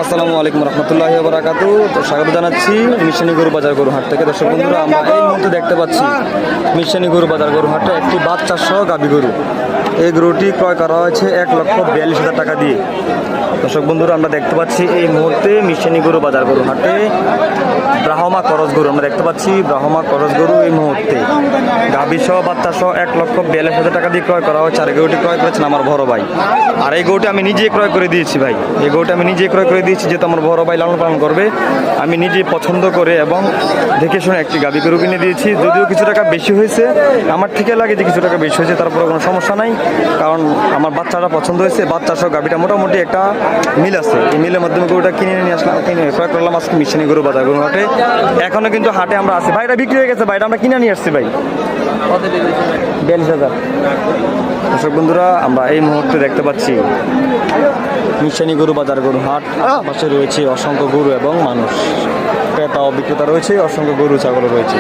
আসসালামু আলাইকুম রহমতুল্লাহি ওয়া বারাকাতুহু। তো স্বাগত জানাচ্ছি মিশনী গরু বাজার গরু হাট থেকে। দর্শক বন্ধুরা, আমরা এই মুহূর্তে দেখতে পাচ্ছি মিশনী গরু বাজার গরু হাটে একটি বাচ্চা সহ গাভী গরু। এই গরুটি ক্রয় করা হয়েছে 1,42,000 টাকা দিয়ে। দর্শক বন্ধুরা, আমরা দেখতে পাচ্ছি এই মুহূর্তে মিশনী গরু বাজার গরু হাটে ব্রাহ্মা করজ গরু আমরা দেখতে পাচ্ছি। ব্রাহ্মা করজ গরু এই মুহূর্তে গাভী সহ বাচ্চা সহ 1,42,000 টাকা দিয়ে ক্রয় করা হয়েছে। আর এই গরুটি ক্রয় করেছেন আমার বড় ভাই। আর এই গরুটি আমি নিজে ক্রয় করে দিয়েছি ভাই। এই গরুটি আমি নিজে ক্রয় করে দিয়েছি, যেহেতু আমার বড় ভাই লালন পালন করবে। আমি নিজে পছন্দ করে এবং দেখে শুনে একটি গাভী গরু কিনে দিয়েছি। যদিও কিছু টাকা বেশি হয়েছে, আমার থেকে লাগে যে কিছু টাকা বেশি হয়েছে, তারপরে কোনো সমস্যা নাই, কারণ আমার বাচ্চাটা পছন্দ হয়েছে। বাচ্চা সহ গাভীটা মোটামুটি একটা মিল আছে। এই মিলের মাধ্যমে গরুটা কিনে নিয়ে আসলাম, কিনে ক্রয় করলাম আজকে মিশনী গরু বাজার গরু হাটে। এখনো কিন্তু হাটে আমরা আছি ভাই। এটা বিক্রি হয়ে গেছে ভাই, এটা আমরা কিনে নিয়ে আসছি ভাই 42,000। দর্শক বন্ধুরা, আমরা এই মুহূর্তে দেখতে পাচ্ছি মিশনী গরু বাজার গরু হাট। পাশে রয়েছে অসংখ্য গরু এবং মানুষ, ক্রেতা ও বিক্রেতা রয়েছে, অসংখ্য গরু ছাগল রয়েছে।